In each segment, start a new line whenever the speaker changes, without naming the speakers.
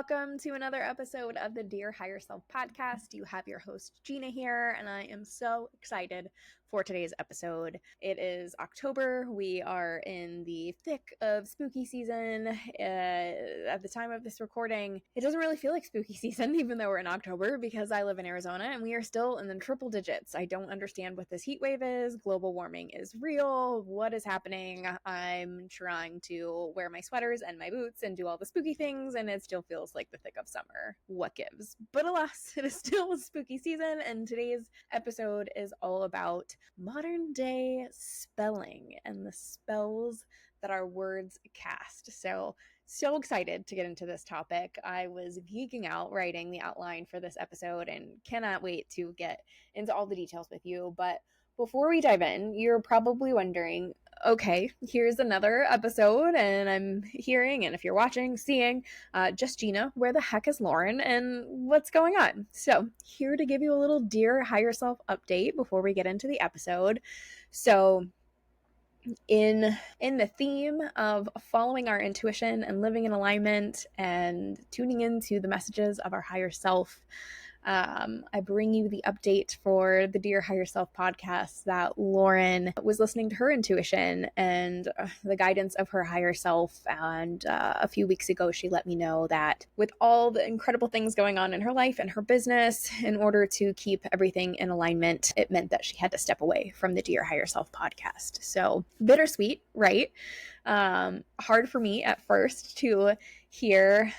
welcome to another episode of the Dear Higher Self podcast. You have your host, Gina, here, and I am so excited for today's episode. It is October. We are in the thick of spooky season. At the time of this recording, it doesn't really feel like spooky season, even though we're in October, because I live in Arizona and we are still in the triple digits. I don't understand what this heat wave is. Global warming is real. What is happening? I'm trying to wear my sweaters and my boots and do all the spooky things, and it still feels like the thick of summer. What gives? But alas, it is still a spooky season, and today's episode is all about modern day spelling and the spells that our words cast. So excited to get into this topic. I was geeking out writing the outline for this episode and cannot wait to get into all the details with you. But before we dive in, you're probably wondering, okay, here's another episode, and I'm hearing, and if you're watching, seeing, just Gina, where the heck is Lauren, and what's going on? So here to give you a little Dear Higher Self update before we get into the episode. So in the theme of following our intuition and living in alignment and tuning into the messages of our higher self, I bring you the update for the Dear Higher Self podcast that Lauren was listening to her intuition and the guidance of her higher self. And a few weeks ago, she let me know that with all the incredible things going on in her life and her business, in order to keep everything in alignment, it meant that she had to step away from the Dear Higher Self podcast. So bittersweet, right? Hard for me at first to hear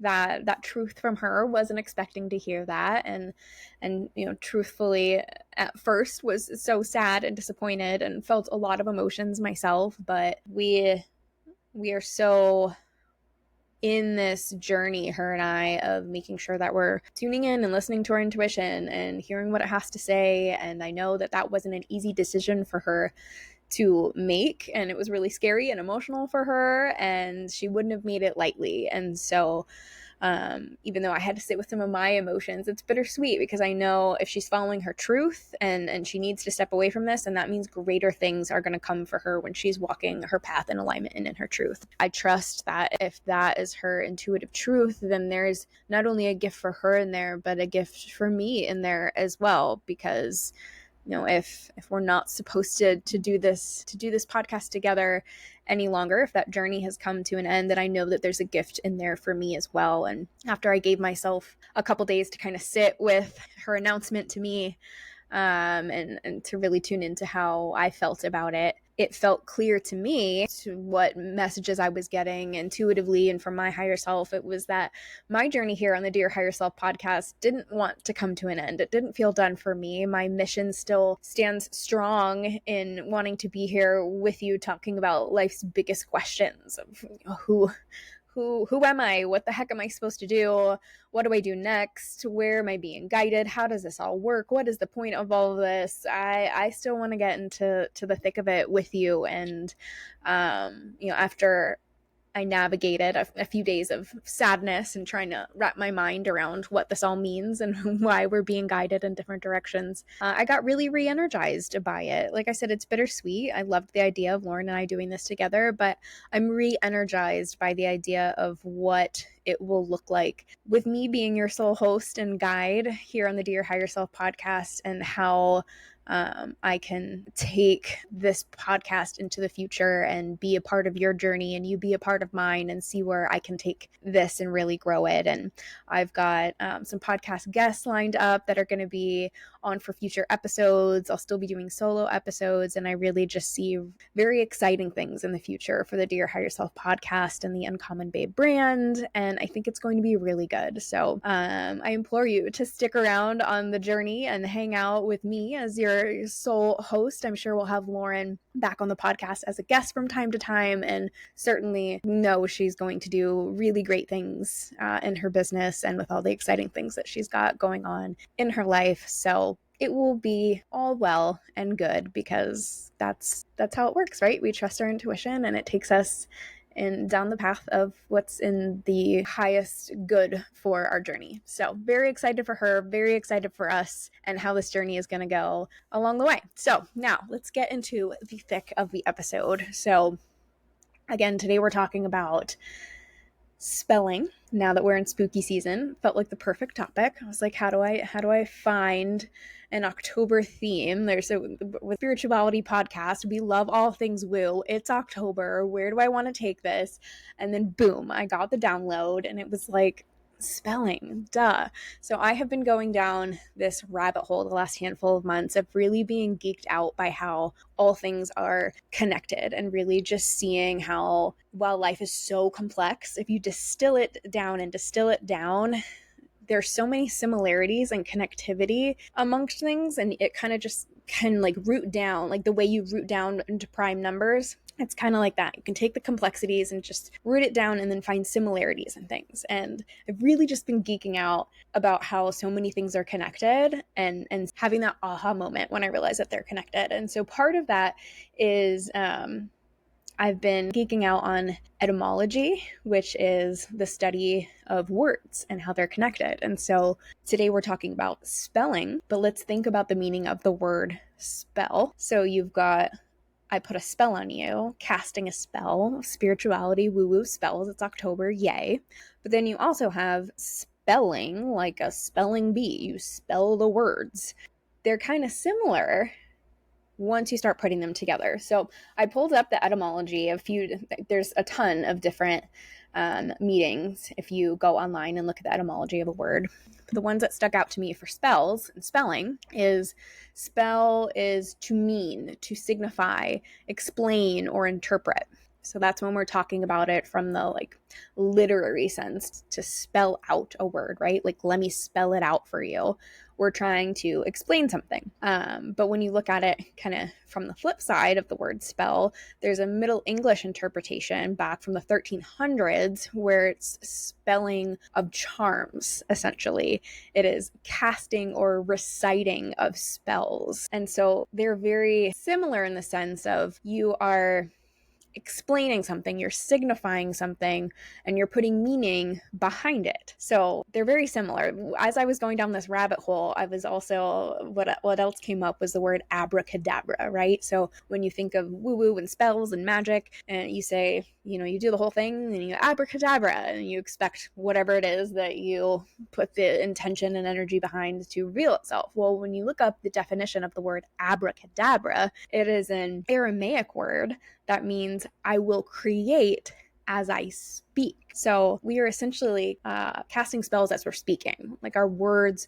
that truth from her. Wasn't expecting to hear that, and truthfully at first was so sad and disappointed and felt a lot of emotions myself. But we are so in this journey, her and I, of making sure that we're tuning in and listening to our intuition and hearing what it has to say. And I know that wasn't an easy decision for her to make, and it was really scary and emotional for her, and she wouldn't have made it lightly. And so even though I had to sit with some of my emotions, it's bittersweet, because I know if she's following her truth and she needs to step away from this, and that means greater things are going to come for her when she's walking her path in alignment and in her truth. I trust that if that is her intuitive truth, then there's not only a gift for her in there, but a gift for me in there as well, because if we're not supposed to do this podcast together any longer, if that journey has come to an end, then I know that there's a gift in there for me as well. And after I gave myself a couple days to kind of sit with her announcement to me, and to really tune into how I felt about it, it felt clear to me to what messages I was getting intuitively and from my higher self. It was that my journey here on the Dear Higher Self podcast didn't want to come to an end. It didn't feel done for me. My mission still stands strong in wanting to be here with you, talking about life's biggest questions of who am I? What the heck am I supposed to do? What do I do next? Where am I being guided? How does this all work? What is the point of all of this? I still want to get into the thick of it with you. And, after I navigated a few days of sadness and trying to wrap my mind around what this all means and why we're being guided in different directions, I got really re-energized by it. Like I said, it's bittersweet. I loved the idea of Lauren and I doing this together, but I'm re-energized by the idea of what it will look like with me being your sole host and guide here on the Dear Higher Self podcast, and how I can take this podcast into the future and be a part of your journey, and you be a part of mine, and see where I can take this and really grow it. And I've got some podcast guests lined up that are going to be on for future episodes. I'll still be doing solo episodes, and I really just see very exciting things in the future for the Dear Higher Self podcast and the Uncommon Babe brand, and I think it's going to be really good. So I implore you to stick around on the journey and hang out with me as your sole host. I'm sure we'll have Lauren back on the podcast as a guest from time to time, and certainly know she's going to do really great things in her business and with all the exciting things that she's got going on in her life. So it will be all well and good, because that's how it works, right? We trust our intuition, and it takes us down the path of what's in the highest good for our journey. So very excited for her, very excited for us, and how this journey is going to go along the way. So now let's get into the thick of the episode. So again, today we're talking about spelling, now that we're in spooky season, felt like the perfect topic. I was like, how do I find an October theme? With spirituality podcast, we love all things woo. It's October. Where do I want to take this? And then boom, I got the download and it was like, spelling, duh. So I have been going down this rabbit hole the last handful of months of really being geeked out by how all things are connected, and really just seeing how, while life is so complex, if you distill it down, there's so many similarities and connectivity amongst things, and it kind of just can like root down, like the way you root down into prime numbers. It's kind of like that. You can take the complexities and just root it down and then find similarities and things. And I've really just been geeking out about how so many things are connected, and having that aha moment when I realized that they're connected. And so part of that is I've been geeking out on etymology, which is the study of words and how they're connected. And so today we're talking about spelling, but let's think about the meaning of the word spell. So you've got, I put a spell on you, casting a spell, spirituality, woo-woo spells. It's October, yay. But then you also have spelling, like a spelling bee. You spell the words. They're kind of similar once you start putting them together. So I pulled up the etymology. There's a ton of different meanings if you go online and look at the etymology of a word. But the ones that stuck out to me for spells and spelling is spell is to mean, to signify, explain, or interpret. So that's when we're talking about it from the like literary sense, to spell out a word, right? Like, let me spell it out for you. We're trying to explain something. But when you look at it kind of from the flip side of the word spell, there's a Middle English interpretation back from the 1300s where it's spelling of charms, essentially. It is casting or reciting of spells. And so they're very similar in the sense of you are explaining something, you're signifying something, and you're putting meaning behind it. So they're very similar. As I was going down this rabbit hole, I was also, what else came up was the word abracadabra, right? So when you think of woo-woo and spells and magic, and you say, you do the whole thing, and you abracadabra, and you expect whatever it is that you put the intention and energy behind to reveal itself. Well, when you look up the definition of the word abracadabra, it is an Aramaic word that means I will create as I speak. So we are essentially casting spells as we're speaking. Like, our words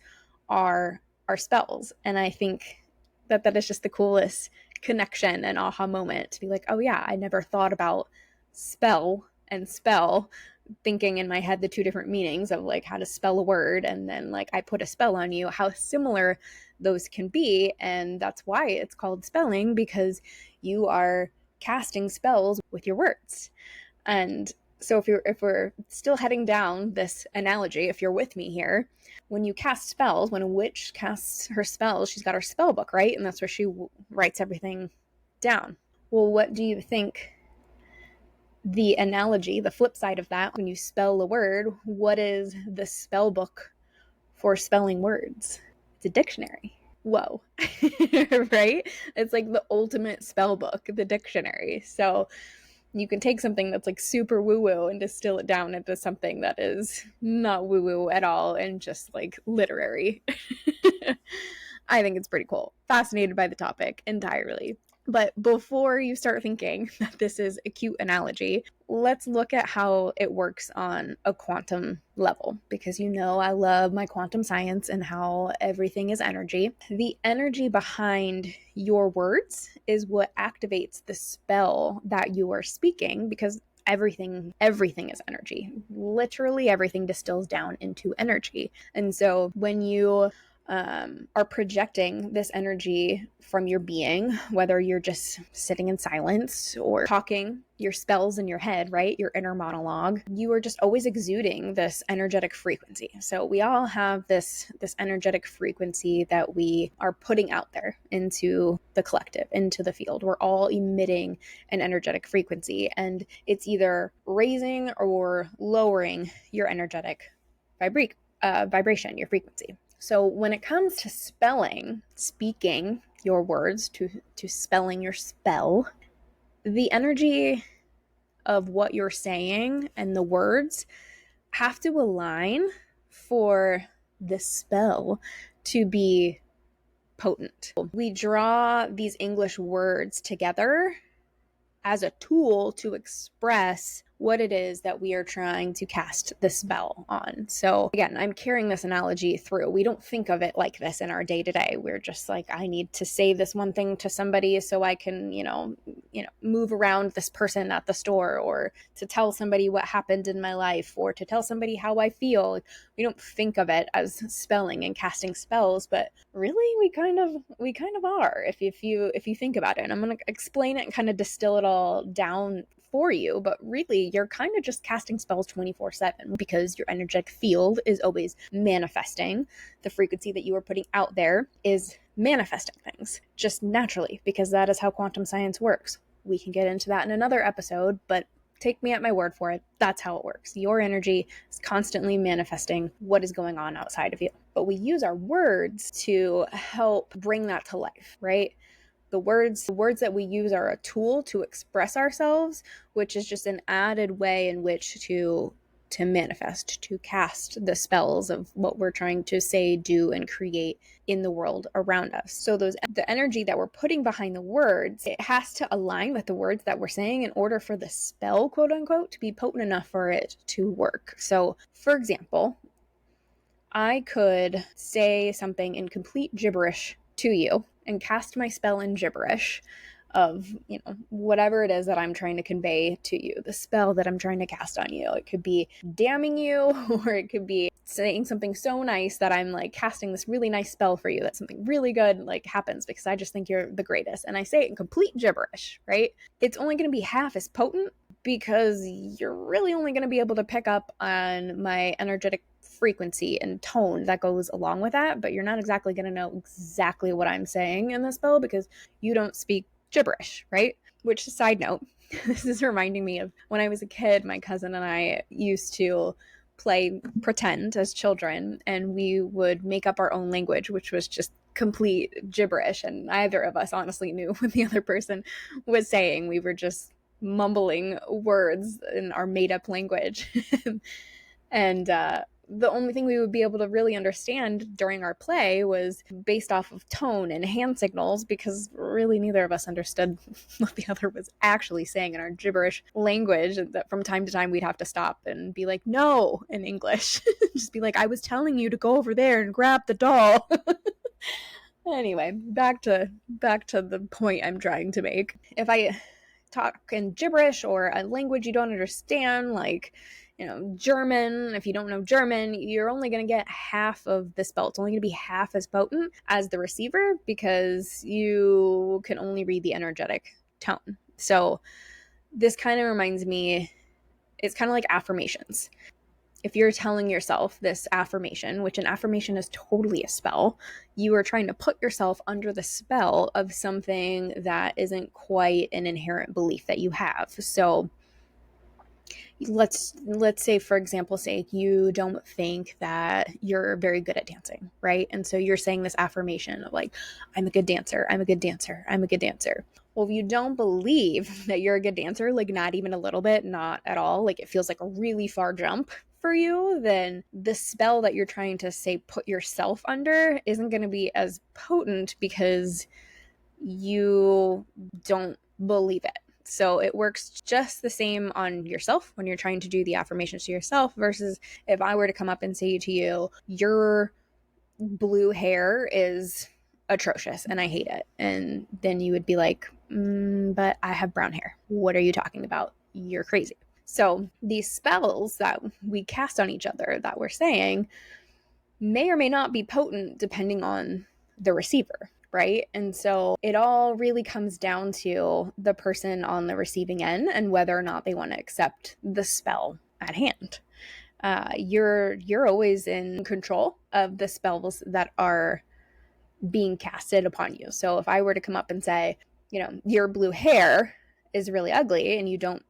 are our spells. And I think that is just the coolest connection and aha moment to be like, oh yeah, I never thought about spell and spell, thinking in my head the two different meanings of like how to spell a word, and then like I put a spell on you, how similar those can be. And that's why it's called spelling, because you are casting spells with your words. And so if we're still heading down this analogy, if you're with me here, when you cast spells, when a witch casts her spells, she's got her spell book, right? And that's where she writes everything down. Well, what do you think the analogy, the flip side of that, when you spell a word, what is the spell book for spelling words? It's a dictionary. Whoa. Right? It's like the ultimate spell book, the dictionary. So you can take something that's like super woo-woo and distill it down into something that is not woo-woo at all and just like literary. I think it's pretty cool. Fascinated by the topic entirely. But before you start thinking that this is a cute analogy, let's look at how it works on a quantum level, because I love my quantum science and how everything is energy. The energy behind your words is what activates the spell that you are speaking, because everything is energy. Literally everything distills down into energy. And so when you are projecting this energy from your being, whether you're just sitting in silence or talking your spells in your head, right? Your inner monologue, you are just always exuding this energetic frequency. So we all have this energetic frequency that we are putting out there into the collective, into the field. We're all emitting an energetic frequency, and it's either raising or lowering your energetic vibration, your frequency. So when it comes to speaking your words, to spelling your spell, the energy of what you're saying and the words have to align for the spell to be potent. We draw these English words together as a tool to express what it is that we are trying to cast the spell on. So again, I'm carrying this analogy through. We don't think of it like this in our day to day. We're just like, I need to say this one thing to somebody so I can, move around this person at the store, or to tell somebody what happened in my life, or to tell somebody how I feel. We don't think of it as spelling and casting spells, but really we kind of are if you think about it. And I'm going to explain it and kind of distill it all down for you, but really you're kind of just casting spells 24/7 because your energetic field is always manifesting. The frequency that you are putting out there is manifesting things just naturally, because that is how quantum science works. We can get into that in another episode, but take me at my word for it. That's how it works. Your energy is constantly manifesting what is going on outside of you. But we use our words to help bring that to life, right? The words that we use are a tool to express ourselves, which is just an added way in which to manifest, to cast the spells of what we're trying to say, do, and create in the world around us. So the energy that we're putting behind the words, it has to align with the words that we're saying in order for the spell, quote unquote, to be potent enough for it to work. So, for example, I could say something in complete gibberish to you and cast my spell in gibberish of, whatever it is that I'm trying to convey to you, the spell that I'm trying to cast on you. It could be damning you, or it could be saying something so nice that I'm like casting this really nice spell for you, that something really good like happens because I just think you're the greatest. And I say it in complete gibberish, right? It's only going to be half as potent because you're really only going to be able to pick up on my energetic frequency and tone that goes along with that, but you're not exactly going to know exactly what I'm saying in the spell because you don't speak gibberish, right? Which, side note, this is reminding me of when I was a kid, my cousin and I used to play pretend as children, and we would make up our own language, which was just complete gibberish, and neither of us honestly knew what the other person was saying. We were just mumbling words in our made-up language. And the only thing we would be able to really understand during our play was based off of tone and hand signals, because really neither of us understood what the other was actually saying in our gibberish language. That from time to time we'd have to stop and be like, no, in English. Just be like, I was telling you to go over there and grab the doll. Anyway, back to the point I'm trying to make. If I talk in gibberish or a language you don't understand, like German, if you don't know German, you're only going to get half of the spell. It's only going to be half as potent as the receiver because you can only read the energetic tone. So this kind of reminds me, it's kind of like affirmations. If you're telling yourself this affirmation, which an affirmation is totally a spell, you are trying to put yourself under the spell of something that isn't quite an inherent belief that you have. So let's say, for example, say you don't think that you're very good at dancing, right? And so you're saying this affirmation of like, I'm a good dancer, I'm a good dancer, I'm a good dancer. Well, if you don't believe that you're a good dancer, like not even a little bit, not at all, like it feels like a really far jump for you, then the spell that you're trying to say put yourself under isn't going to be as potent because you don't believe it. So it works just the same on yourself when you're trying to do the affirmations to yourself versus if I were to come up and say to you, your blue hair is atrocious and I hate it. And then you would be like, but I have brown hair. What are you talking about? You're crazy. So these spells that we cast on each other that we're saying may or may not be potent depending on the receiver, right? And so it all really comes down to the person on the receiving end and whether or not they want to accept the spell at hand. You're always in control of the spells that are being casted upon you. So if I were to come up and say, your blue hair is really ugly and you don't,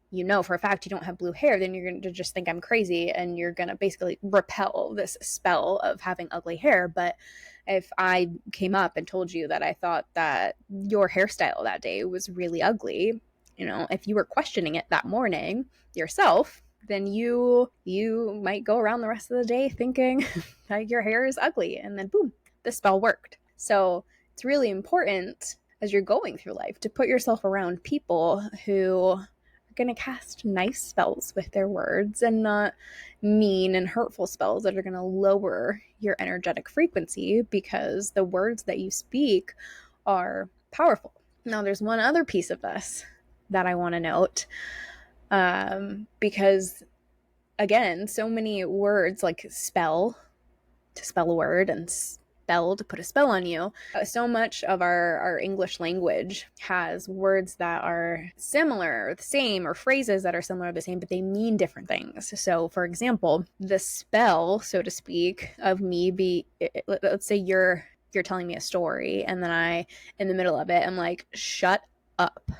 for a fact you don't have blue hair, then you're going to just think I'm crazy and you're going to basically repel this spell of having ugly hair. But if I came up and told you that I thought that your hairstyle that day was really ugly, if you were questioning it that morning yourself, then you might go around the rest of the day thinking that your hair is ugly, and then boom, the spell worked. So it's really important as you're going through life to put yourself around people who are going to cast nice spells with their words and not mean and hurtful spells that are going to lower your energetic frequency, because the words that you speak are powerful. Now, there's one other piece of this that I want to note, because again, so many words like spell, to spell a word, and spell, to put a spell on you. So much of our English language has words that are similar or the same, or phrases that are similar or the same, but they mean different things. So for example, the spell, so to speak, of me let's say you're telling me a story, and then I, in the middle of it, I'm like, shut up,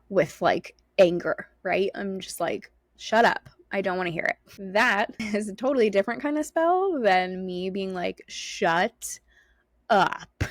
with like anger, right? I'm just like, shut up, I don't want to hear it. That is a totally different kind of spell than me being like, shut up.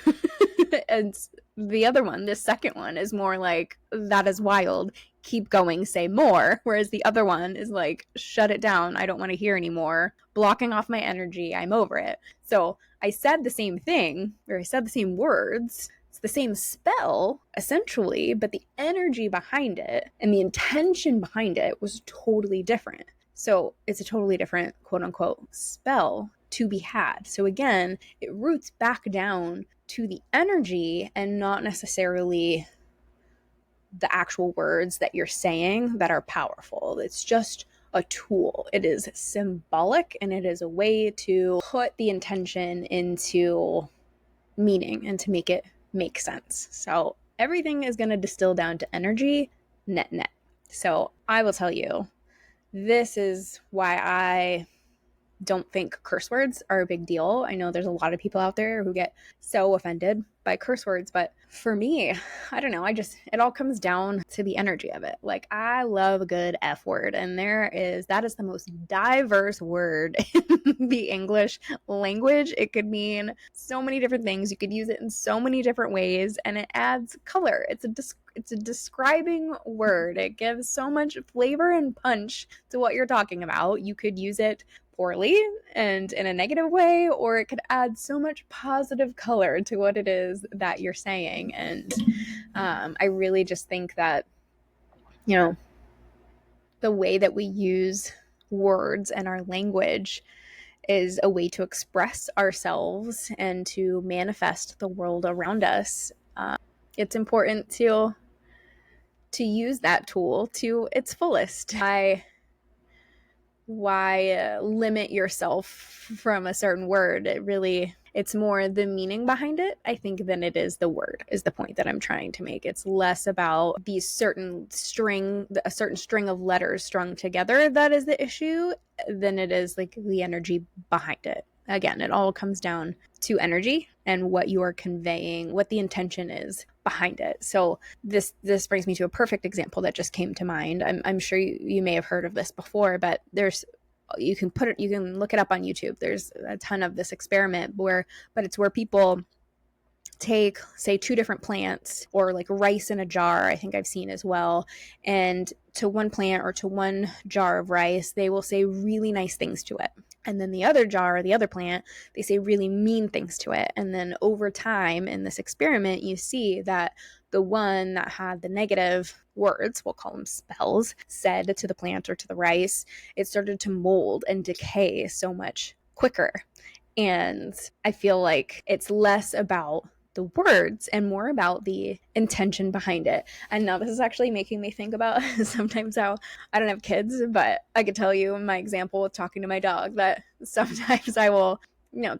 And the other one, the second one, is more like, that is wild, keep going, say more. Whereas the other one is like, shut it down, I don't want to hear anymore, blocking off my energy, I'm over it. So I said the same thing, or I said the same words, it's the same spell essentially, but the energy behind it and the intention behind it was totally different. So it's a totally different, quote unquote, spell to be had. So again, it roots back down to the energy and not necessarily the actual words that you're saying that are powerful. It's just a tool. It is symbolic, and it is a way to put the intention into meaning and to make it make sense. So everything is going to distill down to energy, net. So I will tell you, this is why I don't think curse words are a big deal. I know there's a lot of people out there who get so offended by curse words, but for me, I don't know, it all comes down to the energy of it. Like, I love a good F word, and that is the most diverse word in the English language. It could mean so many different things. You could use it in so many different ways, and it adds color. It's a describing word. It gives so much flavor and punch to what you're talking about. You could use it poorly and in a negative way, or it could add so much positive color to what it is that you're saying. And I really just think that, the way that we use words and our language is a way to express ourselves and to manifest the world around us. It's important to use that tool to its fullest. Why limit yourself from a certain word? It's more the meaning behind it, I think, than it is the word, is the point that I'm trying to make. It's less about a certain string of letters strung together that is the issue, than it is like the energy behind it. Again, it all comes down to energy and what you are conveying, what the intention is behind it. So this brings me to a perfect example that just came to mind. I'm sure you may have heard of this before, but you can look it up on YouTube. There's a ton of this experiment but it's where people take, say, two different plants, or like rice in a jar, I think I've seen as well, and to one plant or to one jar of rice, they will say really nice things to it. And then the other jar, or the other plant, they say really mean things to it. And then over time in this experiment, you see that the one that had the negative words, we'll call them spells, said to the plant or to the rice, it started to mold and decay so much quicker. And I feel like it's less about the words and more about the intention behind it. And now this is actually making me think about sometimes how, I don't have kids, but I could tell you in my example with talking to my dog that sometimes I will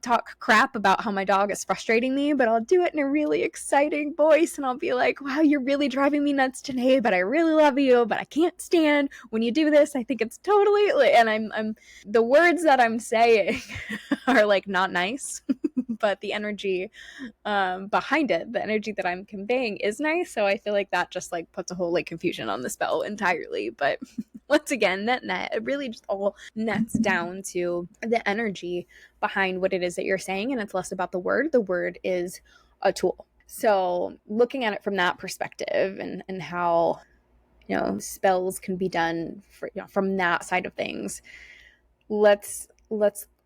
talk crap about how my dog is frustrating me, but I'll do it in a really exciting voice, and I'll be like, wow, you're really driving me nuts today, but I really love you, but I can't stand when you do this. I think it's totally, and I'm the words that I'm saying are like not nice, but the energy behind it, the energy that I'm conveying is nice. So I feel like that just like puts a whole like confusion on the spell entirely. But once again, net, it really just all nets down to the energy behind what it is that you're saying, and it's less about the word. The word is a tool. So looking at it from that perspective, and how spells can be done from that side of things. Let's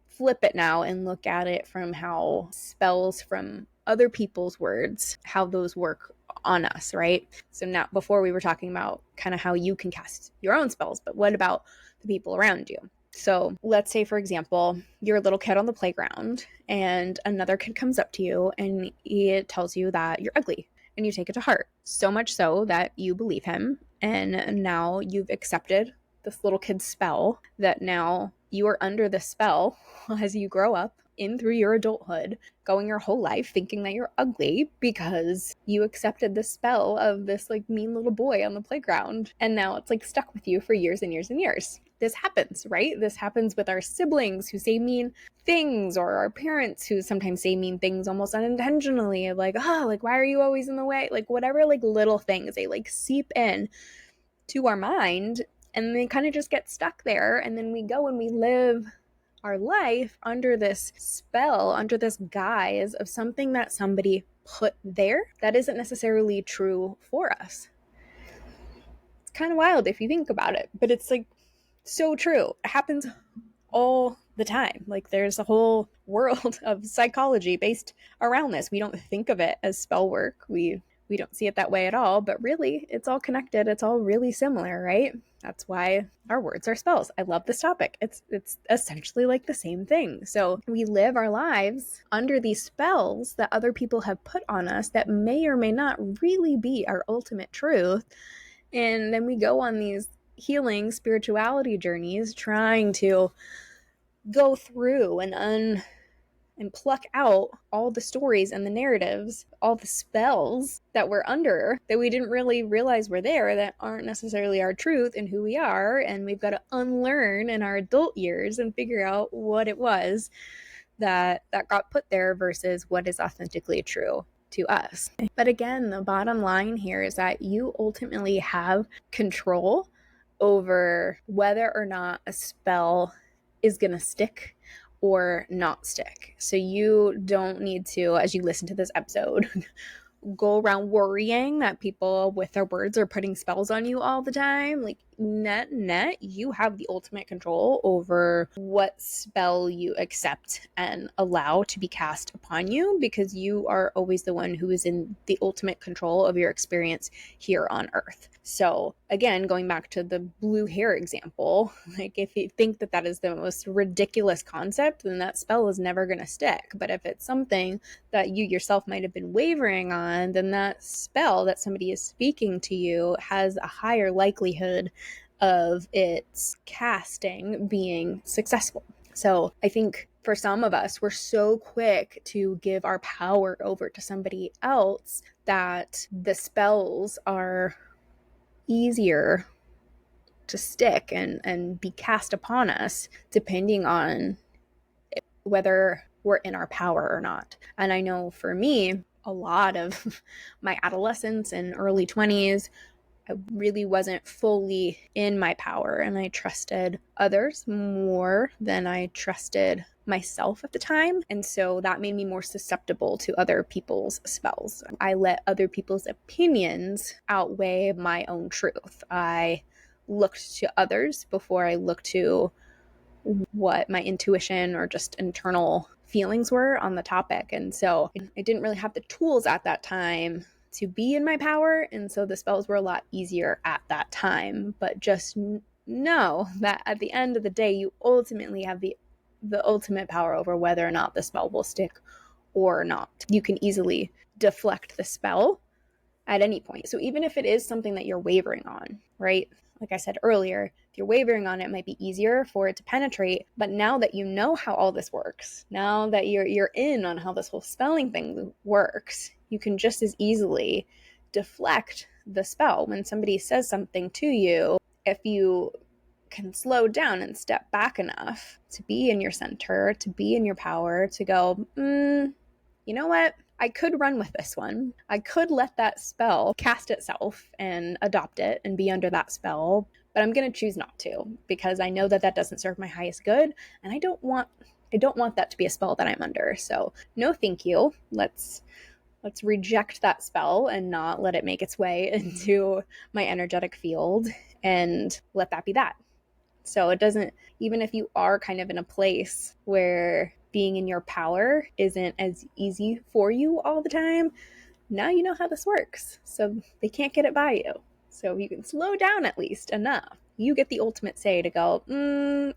flip it now and look at it from how spells from other people's words, how those work on us, right? So now, before we were talking about kind of how you can cast your own spells, but what about the people around you? So let's say, for example, you're a little kid on the playground and another kid comes up to you and he tells you that you're ugly, and you take it to heart, so much so that you believe him, and now you've accepted this little kid's spell, that now you are under the spell as you grow up in through your adulthood, going your whole life thinking that you're ugly because you accepted the spell of this like mean little boy on the playground, and now it's like stuck with you for years and years and years. This happens, right? This happens with our siblings who say mean things, or our parents who sometimes say mean things almost unintentionally, like, oh, like, why are you always in the way? Like, whatever, like, little things, they like seep in to our mind, and they kind of just get stuck there. And then we go and we live our life under this spell, under this guise of something that somebody put there that isn't necessarily true for us. It's kind of wild if you think about it, but it's like so true. It happens all the time. Like, there's a whole world of psychology based around this. We don't think of it as spell work. We don't see it that way at all, but really it's all connected. It's all really similar, right? That's why our words are spells. I love this topic. It's essentially like the same thing. So we live our lives under these spells that other people have put on us that may or may not really be our ultimate truth. And then we go on these healing spirituality journeys trying to go through and pluck out all the stories and the narratives, all the spells that we're under that we didn't really realize were there, that aren't necessarily our truth and who we are. And we've got to unlearn in our adult years and figure out what it was that got put there versus what is authentically true to us. But again, the bottom line here is that you ultimately have control over whether or not a spell is going to stick or not stick. So you don't need to, as you listen to this episode, go around worrying that people with their words are putting spells on you all the time. Like, net, you have the ultimate control over what spell you accept and allow to be cast upon you, because you are always the one who is in the ultimate control of your experience here on Earth. So again, going back to the blue hair example, like, if you think that that is the most ridiculous concept, then that spell is never going to stick. But if it's something that you yourself might have been wavering on, then that spell that somebody is speaking to you has a higher likelihood of its casting being successful. So I think for some of us, we're so quick to give our power over to somebody else that the spells are easier to stick and be cast upon us, depending on whether we're in our power or not. And I know for me, a lot of my adolescence and early 20s, I really wasn't fully in my power, and I trusted others more than I trusted myself at the time. And so that made me more susceptible to other people's spells. I let other people's opinions outweigh my own truth. I looked to others before I looked to what my intuition or just internal feelings were on the topic. And so I didn't really have the tools at that time to be in my power, and so the spells were a lot easier at that time. But just know that at the end of the day, you ultimately have the ultimate power over whether or not the spell will stick or not. You can easily deflect the spell at any point. So even if it is something that you're wavering on, right? Like I said earlier, if you're wavering on it, it might be easier for it to penetrate. But now that you know how all this works, now that you're in on how this whole spelling thing works, you can just as easily deflect the spell. When somebody says something to you, if you can slow down and step back enough to be in your center, to be in your power, to go, you know what? I could run with this one. I could let that spell cast itself and adopt it and be under that spell, but I'm going to choose not to, because I know that that doesn't serve my highest good, and I don't want that to be a spell that I'm under. So no, thank you. Let's let's reject that spell and not let it make its way into my energetic field, and let that be that. So it doesn't, even if you are kind of in a place where being in your power isn't as easy for you all the time, now you know how this works. So they can't get it by you. So you can slow down at least enough. You get the ultimate say to go,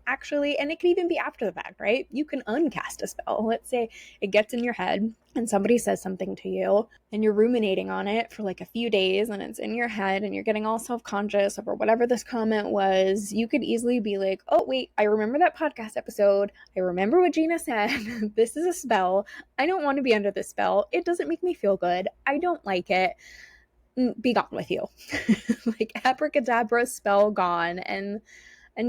actually, and it can even be after the fact, right? You can uncast a spell. Let's say it gets in your head and somebody says something to you and you're ruminating on it for like a few days and it's in your head and you're getting all self-conscious over whatever this comment was. You could easily be like, oh, wait, I remember that podcast episode. I remember what Gina said. This is a spell. I don't want to be under this spell. It doesn't make me feel good. I don't like it. Be gone with you. Like abracadabra, spell gone, and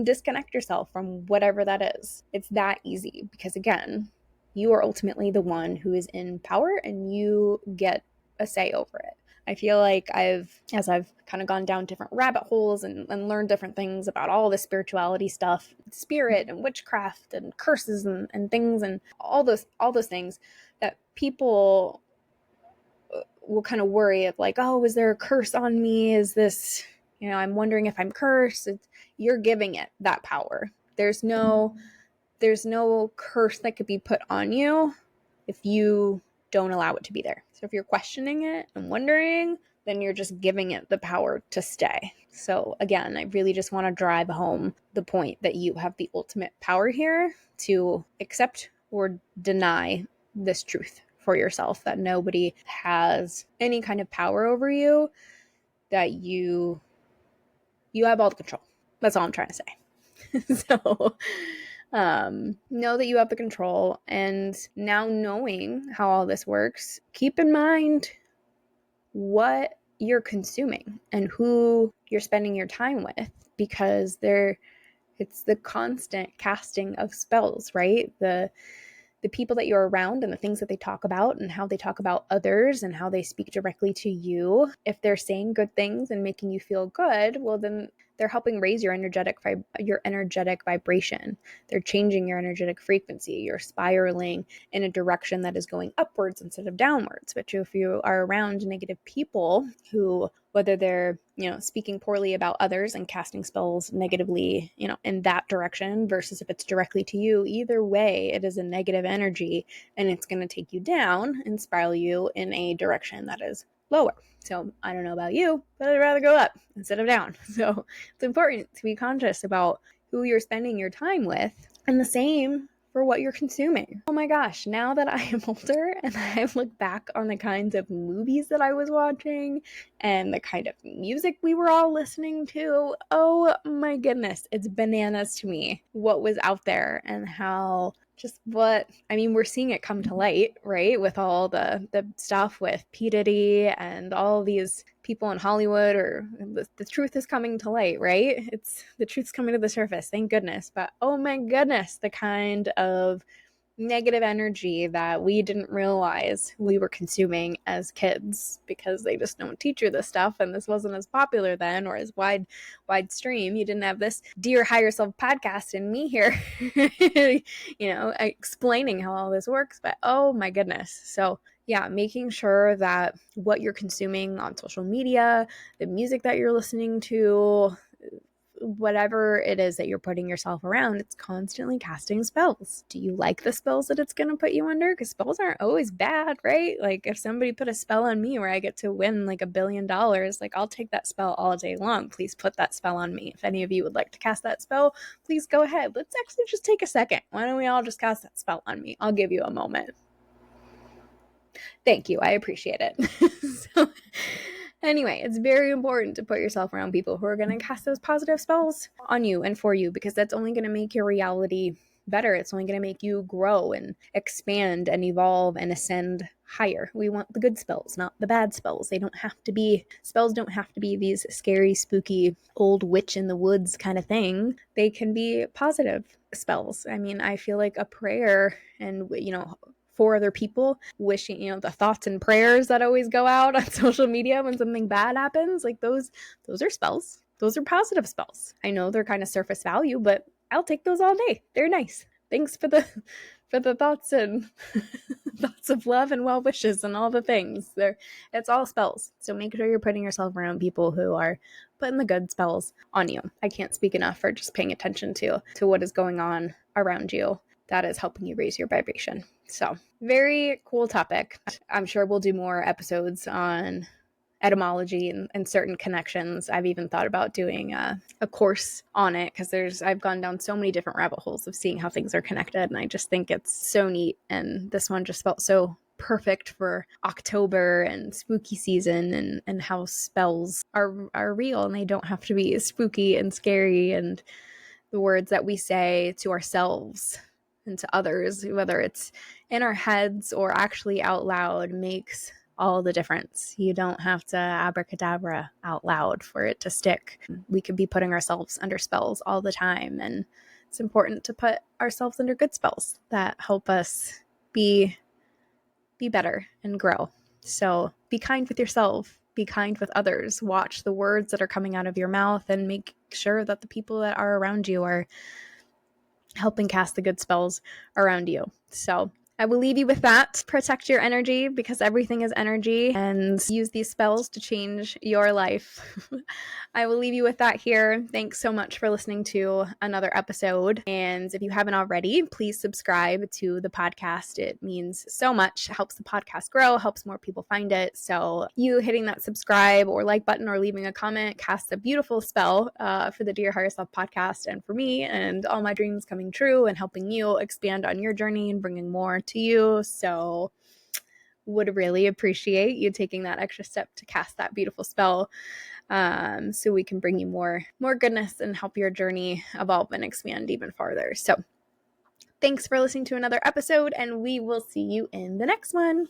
disconnect yourself from whatever that is. It's that easy because, again, you are ultimately the one who is in power and you get a say over it. I feel like as I've kind of gone down different rabbit holes and learned different things about all the spirituality stuff, spirit and witchcraft and curses and things and all those things, that people will kind of worry of like, oh, is there a curse on me? Is this, I'm wondering if I'm cursed. You're giving it that power. There's no curse that could be put on you if you don't allow it to be there. So if you're questioning it and wondering, then you're just giving it the power to stay. So again, I really just want to drive home the point that you have the ultimate power here to accept or deny this truth for yourself, that nobody has any kind of power over you, that you have all the control. That's all I'm trying to say. So know that you have the control, and now knowing how all this works, keep in mind what you're consuming and who you're spending your time with, because it's the constant casting of spells, right? The people that you're around and the things that they talk about and how they talk about others and how they speak directly to you. If they're saying good things and making you feel good, well, then they're helping raise your energetic vibration. They're changing your energetic frequency. You're spiraling in a direction that is going upwards instead of downwards. But if you are around negative people who, whether they're, speaking poorly about others and casting spells negatively, in that direction versus if it's directly to you, either way, it is a negative energy and it's going to take you down and spiral you in a direction that is lower. So I don't know about you, but I'd rather go up instead of down. So it's important to be conscious about who you're spending your time with, and the same for what you're consuming. Oh my gosh, now that I am older and I look back on the kinds of movies that I was watching and the kind of music we were all listening to, oh my goodness, it's bananas to me what was out there and how we're seeing it come to light, right? With all the stuff with P. Diddy and all these people in Hollywood, or the truth is coming to light, right? The truth's coming to the surface, thank goodness. But oh my goodness, the kind of negative energy that we didn't realize we were consuming as kids, because they just don't teach you this stuff, and this wasn't as popular then or as wide stream. You didn't have this Dear Higher Self podcast and me here explaining how all this works. But oh my goodness. So yeah, making sure that what you're consuming on social media, the music that you're listening to, whatever it is that you're putting yourself around, it's constantly casting spells. Do you like the spells that it's going to put you under? Because spells aren't always bad, right? Like if somebody put a spell on me where I get to win like $1 billion, like I'll take that spell all day long. Please put that spell on me. If any of you would like to cast that spell, please go ahead. Let's actually just take a second. Why don't we all just cast that spell on me? I'll give you a moment. Thank you. I appreciate it. So anyway, it's very important to put yourself around people who are going to cast those positive spells on you and for you, because that's only going to make your reality better. It's only going to make you grow and expand and evolve and ascend higher. We want the good spells, not the bad spells. Spells don't have to be these scary, spooky, old witch in the woods kind of thing. They can be positive spells. I mean, I feel like a prayer and, for other people, wishing, the thoughts and prayers that always go out on social media when something bad happens, like those are spells. Those are positive spells. I know they're kind of surface value, but I'll take those all day. They're nice. Thanks for the for the thoughts and thoughts of love and well wishes and all the things. It's all spells. So make sure you're putting yourself around people who are putting the good spells on you. I can't speak enough for just paying attention to what is going on around you that is helping you raise your vibration. So very cool topic. I'm sure we'll do more episodes on etymology and certain connections. I've even thought about doing a course on it because I've gone down so many different rabbit holes of seeing how things are connected, and I just think it's so neat. And this one just felt so perfect for October and spooky season, and how spells are real and they don't have to be spooky and scary, and the words that we say to ourselves and to others, whether it's in our heads or actually out loud, makes all the difference. You don't have to abracadabra out loud for it to stick. We could be putting ourselves under spells all the time, and it's important to put ourselves under good spells that help us be better and grow. So be kind with yourself, be kind with others, watch the words that are coming out of your mouth, and make sure that the people that are around you are helping cast the good spells around you. So I will leave you with that. Protect your energy, because everything is energy, and use these spells to change your life. I will leave you with that here. Thanks so much for listening to another episode. And if you haven't already, please subscribe to the podcast. It means so much. It helps the podcast grow, helps more people find it. So you hitting that subscribe or like button or leaving a comment casts a beautiful spell for the Dear Higher Self podcast, and for me, and all my dreams coming true, and helping you expand on your journey and bringing more to you. So would really appreciate you taking that extra step to cast that beautiful spell, so we can bring you more goodness and help your journey evolve and expand even farther. So thanks for listening to another episode, and we will see you in the next one.